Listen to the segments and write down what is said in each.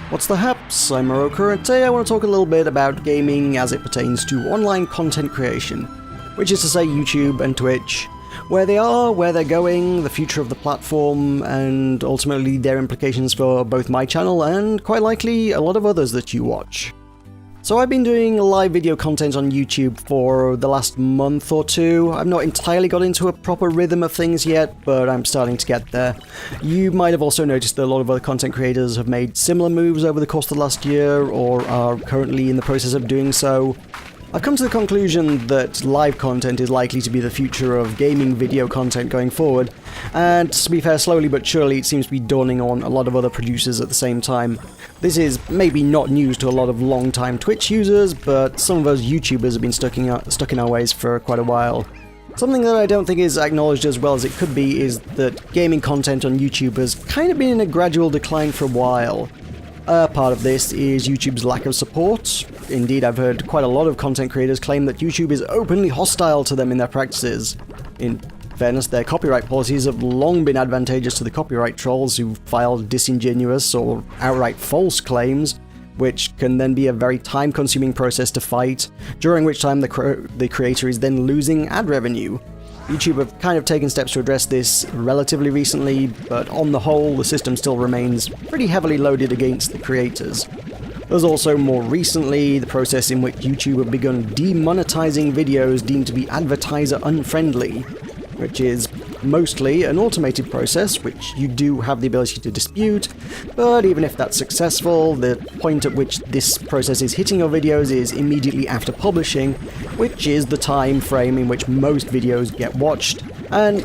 What's the haps? I'm Moroka, and today I want to talk a little bit about gaming as it pertains to online content creation, which is to say YouTube and Twitch, where they are, where they're going, the future of the platform, and ultimately their implications for both my channel and, quite likely, a lot of others that you watch. So I've been doing live video content on YouTube for the last month or two. I've not entirely got into a proper rhythm of things yet, but I'm starting to get there. You might have also noticed that a lot of other content creators have made similar moves over the course of the last year, or are currently in the process of doing so. I've come to the conclusion that live content is likely to be the future of gaming video content going forward, and to be fair, slowly but surely it seems to be dawning on a lot of other producers at the same time. This is maybe not news to a lot of long-time Twitch users, but some of us YouTubers have been stuck in our ways for quite a while. Something that I don't think is acknowledged as well as it could be is that gaming content on YouTube has kind of been in a gradual decline for a while. Part of this is YouTube's lack of support. Indeed, I've heard quite a lot of content creators claim that YouTube is openly hostile to them in their practices. In fairness, their copyright policies have long been advantageous to the copyright trolls who file disingenuous or outright false claims, which can then be a very time-consuming process to fight, during which time the creator is then losing ad revenue. YouTube have kind of taken steps to address this relatively recently, but on the whole, the system still remains pretty heavily loaded against the creators. There's also more recently the process in which YouTube have begun demonetizing videos deemed to be advertiser unfriendly, which is mostly an automated process which you do have the ability to dispute, but even if that's successful, the point at which this process is hitting your videos is immediately after publishing, which is the time frame in which most videos get watched, and,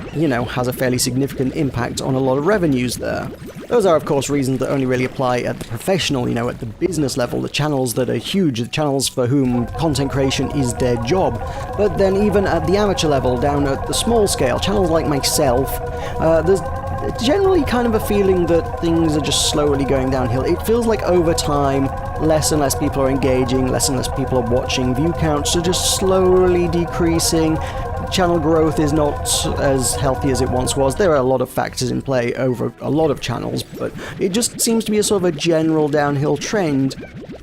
has a fairly significant impact on a lot of revenues there. Those are, of course, reasons that only really apply at the professional, at the business level, the channels that are huge, the channels for whom content creation is their job. But then even at the amateur level, down at the small scale, channels like myself, there's generally kind of a feeling that things are just slowly going downhill. It feels like over time, less and less people are engaging, less and less people are watching, view counts are just slowly decreasing. Channel growth is not as healthy as it once was. There are a lot of factors in play over a lot of channels, but it just seems to be a sort of a general downhill trend.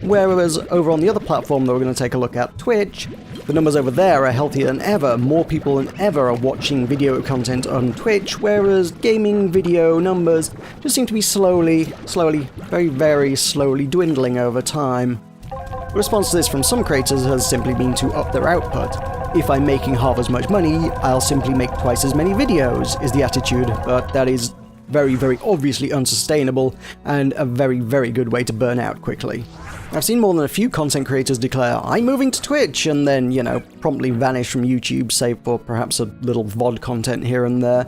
Whereas over on the other platform that we're going to take a look at, Twitch, the numbers over there are healthier than ever. More people than ever are watching video content on Twitch, whereas gaming video numbers just seem to be slowly, very, very slowly dwindling over time. The response to this from some creators has simply been to up their output. If I'm making half as much money, I'll simply make twice as many videos, is the attitude, but that is very, very obviously unsustainable and a very, very good way to burn out quickly. I've seen more than a few content creators declare, "I'm moving to Twitch," and then, promptly vanish from YouTube, save for perhaps a little VOD content here and there.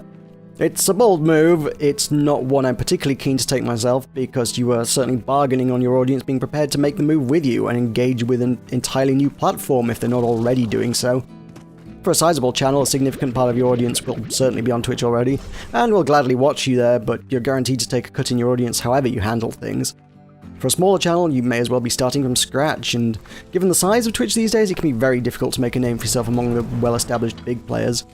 It's a bold move. It's not one I'm particularly keen to take myself, because you are certainly bargaining on your audience being prepared to make the move with you and engage with an entirely new platform if they're not already doing so. For a sizable channel, a significant part of your audience will certainly be on Twitch already, and will gladly watch you there, but you're guaranteed to take a cut in your audience however you handle things. For a smaller channel, you may as well be starting from scratch, and given the size of Twitch these days, it can be very difficult to make a name for yourself among the well-established big players.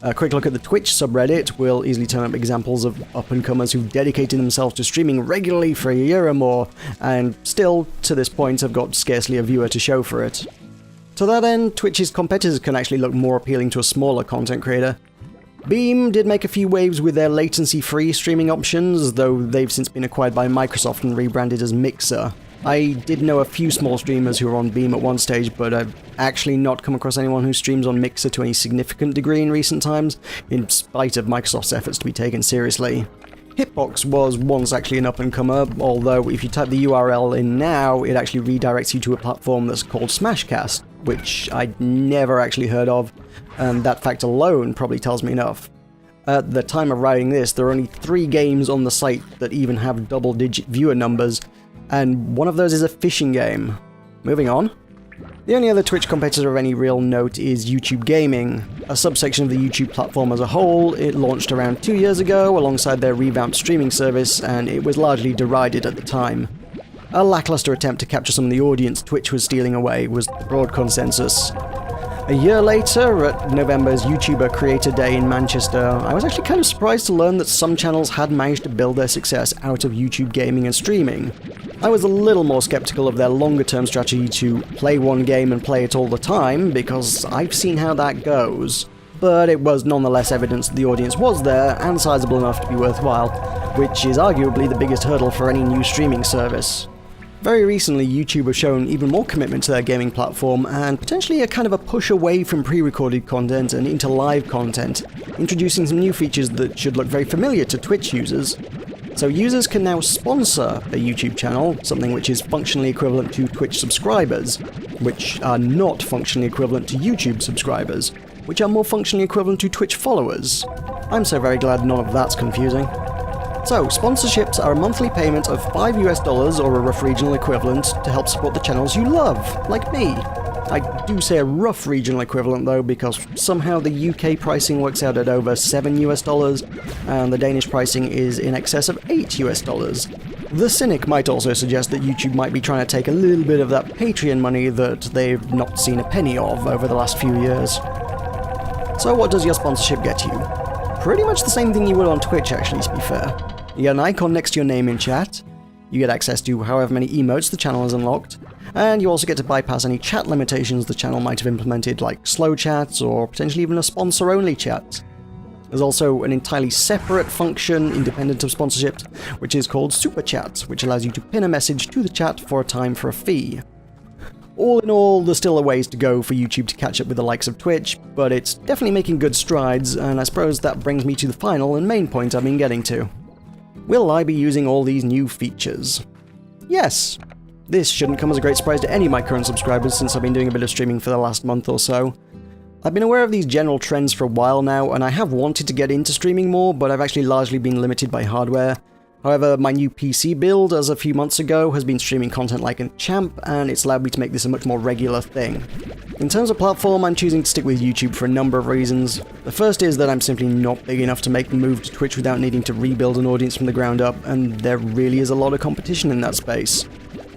A quick look at the Twitch subreddit will easily turn up examples of up-and-comers who've dedicated themselves to streaming regularly for a year or more, and still, to this point, have got scarcely a viewer to show for it. To that end, Twitch's competitors can actually look more appealing to a smaller content creator. Beam did make a few waves with their latency-free streaming options, though they've since been acquired by Microsoft and rebranded as Mixer. I did know a few small streamers who were on Beam at one stage, but I've actually not come across anyone who streams on Mixer to any significant degree in recent times, in spite of Microsoft's efforts to be taken seriously. Hitbox was once actually an up-and-comer, although if you type the URL in now, it actually redirects you to a platform that's called Smashcast, which I'd never actually heard of, and that fact alone probably tells me enough. At the time of writing this, there are only 3 games on the site that even have double-digit viewer numbers, and one of those is a fishing game. Moving on. The only other Twitch competitor of any real note is YouTube Gaming, a subsection of the YouTube platform as a whole. It launched around 2 years ago alongside their revamped streaming service, and it was largely derided at the time. A lackluster attempt to capture some of the audience Twitch was stealing away was the broad consensus. A year later, at November's YouTuber Creator Day in Manchester, I was actually kind of surprised to learn that some channels had managed to build their success out of YouTube gaming and streaming. I was a little more skeptical of their longer-term strategy to play one game and play it all the time, because I've seen how that goes. But it was nonetheless evidence that the audience was there, and sizable enough to be worthwhile, which is arguably the biggest hurdle for any new streaming service. Very recently, YouTube have shown even more commitment to their gaming platform, and potentially a kind of a push away from pre-recorded content and into live content, introducing some new features that should look very familiar to Twitch users. So users can now sponsor their YouTube channel, something which is functionally equivalent to Twitch subscribers, which are not functionally equivalent to YouTube subscribers, which are more functionally equivalent to Twitch followers. I'm so very glad none of that's confusing. So, sponsorships are a monthly payment of $5 or a rough regional equivalent to help support the channels you love, like me. I do say a rough regional equivalent though, because somehow the UK pricing works out at over $7, and the Danish pricing is in excess of $8. The cynic might also suggest that YouTube might be trying to take a little bit of that Patreon money that they've not seen a penny of over the last few years. So what does your sponsorship get you? Pretty much the same thing you would on Twitch, actually, to be fair. You get an icon next to your name in chat, you get access to however many emotes the channel has unlocked, and you also get to bypass any chat limitations the channel might have implemented, like slow chats or potentially even a sponsor-only chat. There's also an entirely separate function, independent of sponsorship, which is called Super Chat, which allows you to pin a message to the chat for a time for a fee. All in all, there's still a ways to go for YouTube to catch up with the likes of Twitch, but it's definitely making good strides, and I suppose that brings me to the final and main point I've been getting to. Will I be using all these new features? Yes. This shouldn't come as a great surprise to any of my current subscribers since I've been doing a bit of streaming for the last month or so. I've been aware of these general trends for a while now, and I have wanted to get into streaming more, but I've actually largely been limited by hardware. However, my new PC build as a few months ago has been streaming content like a champ, and it's allowed me to make this a much more regular thing. In terms of platform, I'm choosing to stick with YouTube for a number of reasons. The first is that I'm simply not big enough to make the move to Twitch without needing to rebuild an audience from the ground up, and there really is a lot of competition in that space.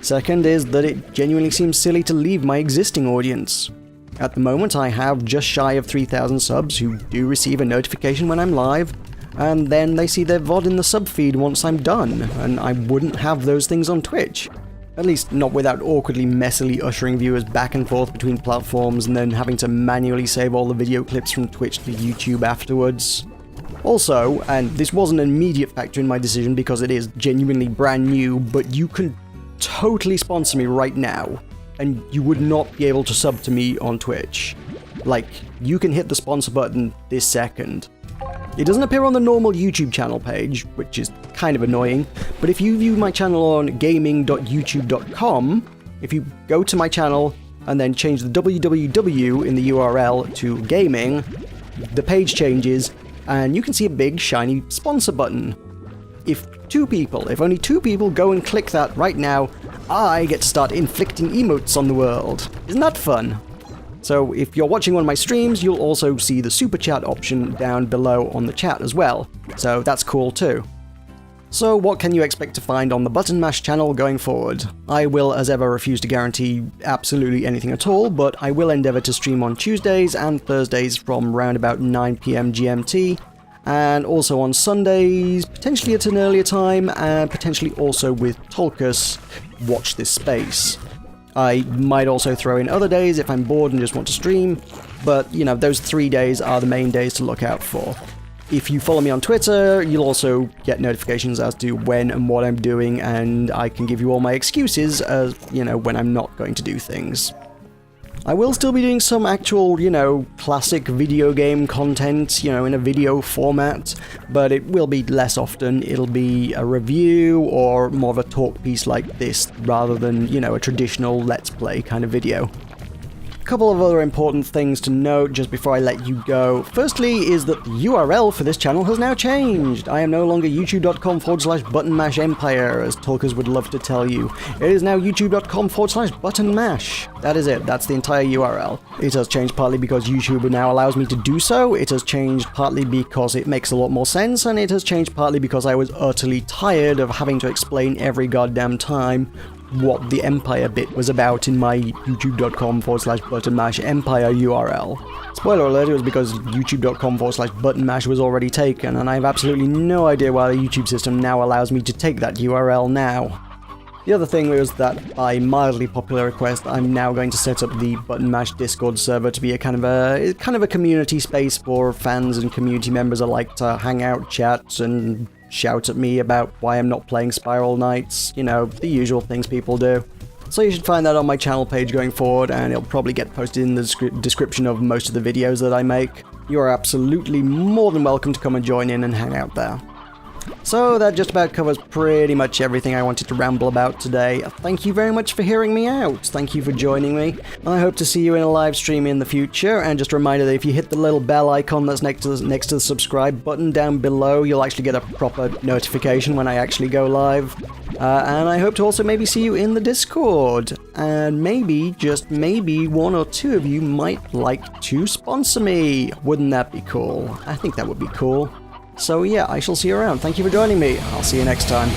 Second is that it genuinely seems silly to leave my existing audience. At the moment, I have just shy of 3,000 subs who do receive a notification when I'm live, and then they see their VOD in the sub feed once I'm done, and I wouldn't have those things on Twitch. At least not without awkwardly messily ushering viewers back and forth between platforms and then having to manually save all the video clips from Twitch to YouTube afterwards. Also, and this wasn't an immediate factor in my decision because it is genuinely brand new, but you can totally sponsor me right now, and you would not be able to sub to me on Twitch. Like, you can hit the sponsor button this second. It doesn't appear on the normal YouTube channel page, which is kind of annoying, but if you view my channel on gaming.youtube.com, if you go to my channel and then change the www in the URL to gaming, the page changes, and you can see a big shiny sponsor button. If only two people go and click that right now, I get to start inflicting emotes on the world. Isn't that fun? So if you're watching one of my streams, you'll also see the super chat option down below on the chat as well. So that's cool too. So what can you expect to find on the Button Mash channel going forward? I will, as ever, refuse to guarantee absolutely anything at all, but I will endeavour to stream on Tuesdays and Thursdays from around about 9 PM GMT, and also on Sundays, potentially at an earlier time, and potentially also with Tulkus. Watch this space. I might also throw in other days if I'm bored and just want to stream, but, you know, those 3 days are the main days to look out for. If you follow me on Twitter, you'll also get notifications as to when and what I'm doing, and I can give you all my excuses as, you know, when I'm not going to do things. I will still be doing some actual, you know, classic video game content, you know, in a video format, but it will be less often. It'll be a review or more of a talk piece like this, rather than, you know, a traditional Let's Play kind of video. A couple of other important things to note just before I let you go. Firstly is that the URL for this channel has now changed. I am no longer youtube.com/buttonmashempire, as Tulkers would love to tell you. It is now youtube.com/buttonmash. That is it, that's the entire URL. It has changed partly because YouTube now allows me to do so, it has changed partly because it makes a lot more sense, and it has changed partly because I was utterly tired of having to explain every goddamn time what the Empire bit was about in my youtube.com/buttonmashempire URL. Spoiler alert, it was because youtube.com/buttonmash was already taken, and I have absolutely no idea why the YouTube system now allows me to take that URL now. The other thing was that, by mildly popular request, I'm now going to set up the Button Mash Discord server to be a kind of a community space for fans and community members alike to hang out, chat, and shout at me about why I'm not playing Spiral Knights. You know, the usual things people do. So you should find that on my channel page going forward, and it'll probably get posted in the description of most of the videos that I make. You are absolutely more than welcome to come and join in and hang out there. So that just about covers pretty much everything I wanted to ramble about today. Thank you very much for hearing me out. Thank you for joining me. I hope to see you in a live stream in the future, and just a reminder that if you hit the little bell icon that's next to the subscribe button down below, you'll actually get a proper notification when I actually go live. And I hope to also maybe see you in the Discord. And maybe, just maybe, one or two of you might like to sponsor me. Wouldn't that be cool? I think that would be cool. So yeah, I shall see you around. Thank you for joining me. I'll see you next time.